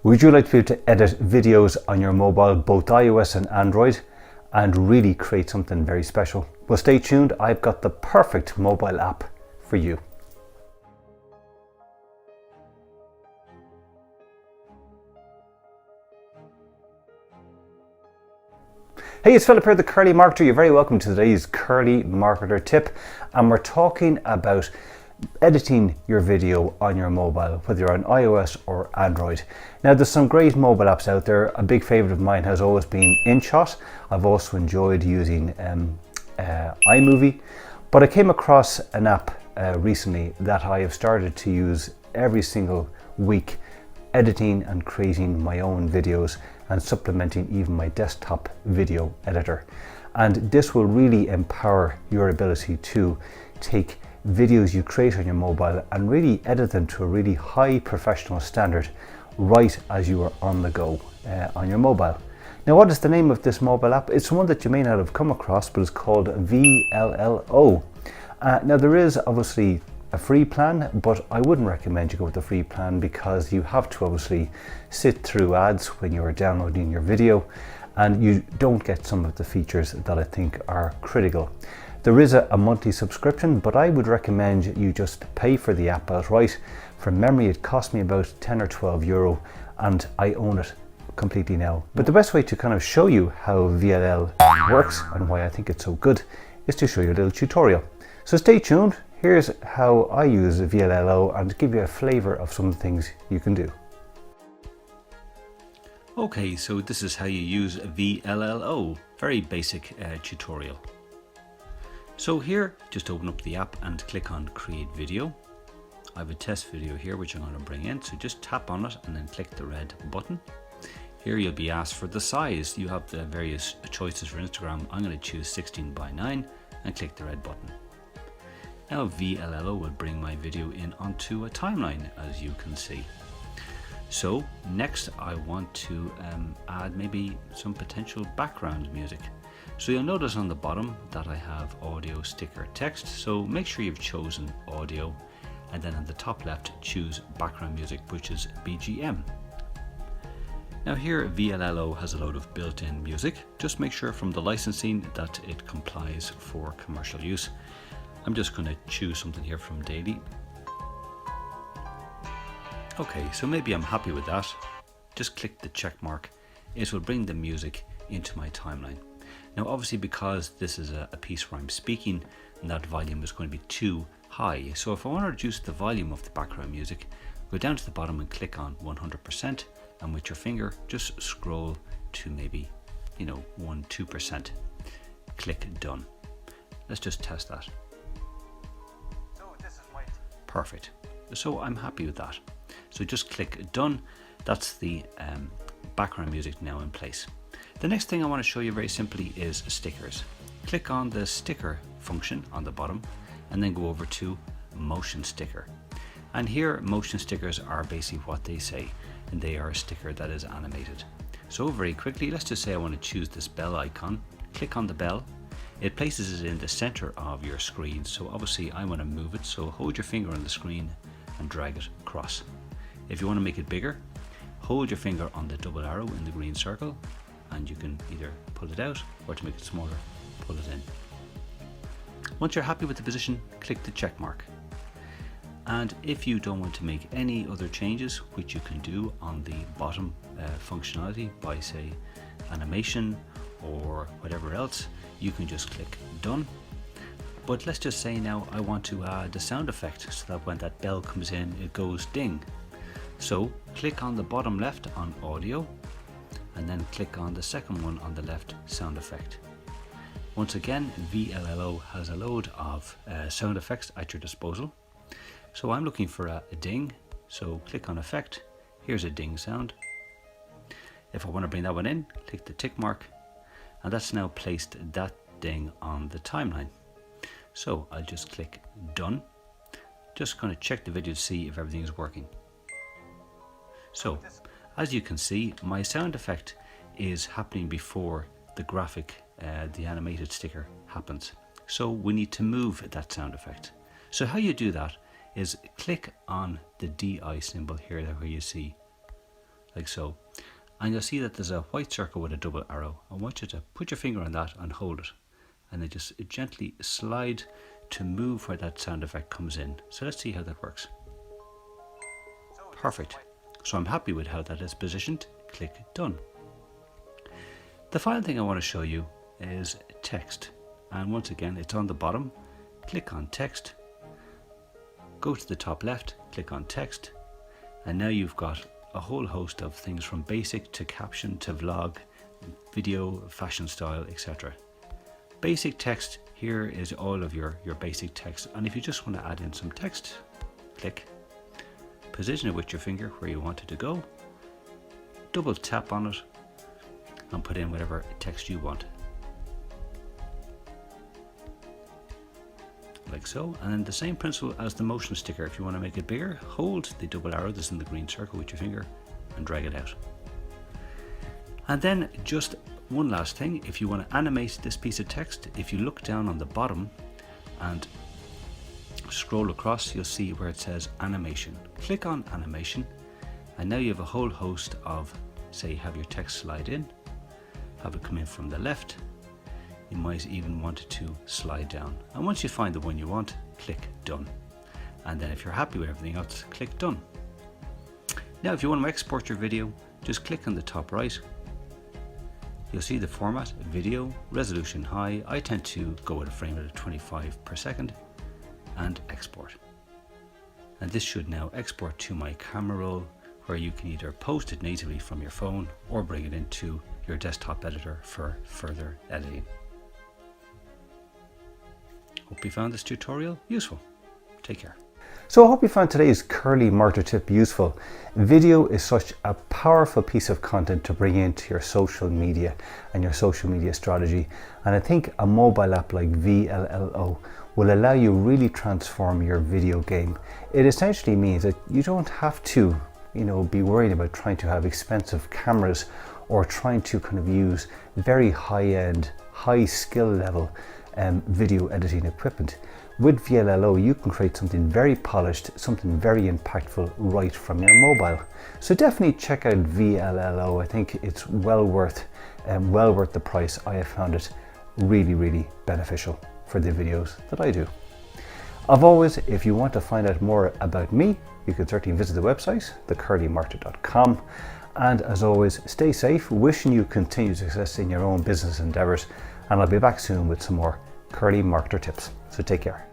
Would you like to be able to edit videos on your mobile, both iOS and Android, and really create something very special? Well, stay tuned. I've got the perfect mobile app for you. Hey, it's Philip here, the Curly Marketer. You're very welcome to today's Curly Marketer tip. And we're talking about editing your video on your mobile, whether you're on iOS or Android. Now, there's some great mobile apps out there. A big favorite of mine has always been InShot. I've also enjoyed using iMovie, but I came across an app recently that I have started to use every single week, editing and creating my own videos and supplementing even my desktop video editor. And this will really empower your ability to take videos you create on your mobile and really edit them to a really high professional standard right as you are on the go on your mobile. Now, what is the name of this mobile app? It's one that you may not have come across, but it's called VLLO. Now, there is obviously a free plan, but I wouldn't recommend you go with the free plan because you have to obviously sit through ads when you're downloading your video, and you don't get some of the features that I think are critical. There is a monthly subscription, but I would recommend you just pay for the app outright. From memory, it cost me about 10 or 12 euro, and I own it completely now. But the best way to kind of show you how VLL works and why I think it's so good is to show you a little tutorial. So stay tuned. Here's how I use VLLO and give you a flavor of some things you can do. Okay, so this is how you use VLLO. Very basic tutorial. So here, just open up the app and click on Create Video. I have a test video here which I'm going to bring in, so just tap on it and then click the red button. Here you'll be asked for the size. You have the various choices for Instagram. I'm going to choose 16:9 and click the red button. Now VLLO will bring my video in onto a timeline, as you can see. So next I want to add maybe some potential background music. So you'll notice on the bottom that I have audio, sticker, text. So make sure you've chosen audio, and then on the top left choose background music, which is BGM. Now here VLLO has a load of built-in music. Just make sure from the licensing that it complies for commercial use. I'm just going to choose something here from Daily. Okay, so maybe I'm happy with that. Just click the check mark. It will bring the music into my timeline. Now obviously, because this is a piece where I'm speaking, and that volume is going to be too high. So if I want to reduce the volume of the background music, go down to the bottom and click on 100%, and with your finger just scroll to maybe 1-2%. Click done. Let's just test that. Perfect. So I'm happy with that. So just click done. That's the background music now in place. The next thing I want to show you very simply is stickers. Click on the sticker function on the bottom and then go over to motion sticker. And here motion stickers are basically what they say, and they are a sticker that is animated. So very quickly, let's just say I want to choose this bell icon. Click on the bell. It places it in the center of your screen. So obviously I want to move it. So hold your finger on the screen and drag it across. If you want to make it bigger, hold your finger on the double arrow in the green circle, and you can either pull it out, or to make it smaller, pull it in. Once you're happy with the position, click the check mark. And if you don't want to make any other changes, which you can do on the bottom functionality by say animation or whatever else, you can just click done. But let's just say now I want to add a sound effect so that when that bell comes in, it goes ding. So click on the bottom left on audio, and then click on the second one on the left, sound effect. Once again, VLLO has a load of sound effects at your disposal. So I'm looking for a ding, so click on effect. Here's a ding sound. If I want to bring that one in, click the tick mark, and that's now placed that ding on the timeline. So I'll just click done. Just going to check the video to see if everything is working. So as you can see, my sound effect is happening before the graphic, the animated sticker happens. So we need to move that sound effect. So how you do that is click on the DI symbol here where you see like so. And you'll see that there's a white circle with a double arrow. I want you to put your finger on that and hold it. And then just gently slide to move where that sound effect comes in. So let's see how that works. Perfect. So I'm happy with how that is positioned. Click done. The final thing I want to show you is text. And once again, it's on the bottom. Click on text. Go to the top left, click on text. And now you've got a whole host of things from basic to caption to vlog, video, fashion style, etc. Basic text, here is all of your basic text. And if you just want to add in some text, click, position it with your finger where you want it to go, double tap on it and put in whatever text you want. Like so. And then the same principle as the motion sticker. If you want to make it bigger, hold the double arrow that's in the green circle with your finger and drag it out. And then just one last thing, if you want to animate this piece of text, if you look down on the bottom and scroll across, you'll see where it says animation. Click on animation and now you have a whole host of, say, have your text slide in, have it come in from the left. You might even want it to slide down. And once you find the one you want, click done. And then if you're happy with everything else, click done. Now if you want to export your video, just click on the top right. You'll see the format, video, resolution high. I tend to go with a frame rate of 25 per second and export. And this should now export to my camera roll, where you can either post it natively from your phone or bring it into your desktop editor for further editing. Hope you found this tutorial useful. Take care. So I hope you found today's curly marker tip useful. Video is such a powerful piece of content to bring into your social media and your social media strategy. And I think a mobile app like VLLO will allow you really transform your video game. It essentially means that you don't have to, be worried about trying to have expensive cameras or trying to kind of use very high-end, high skill level video editing equipment. With VLLO, you can create something very polished, something very impactful right from your mobile. So definitely check out VLLO. I think it's well worth the price. I have found it really, really beneficial for the videos that I do. As always, if you want to find out more about me, you can certainly visit the website, thecurlymarketer.com. And as always, stay safe, wishing you continued success in your own business endeavors. And I'll be back soon with some more curly marketer tips. So take care.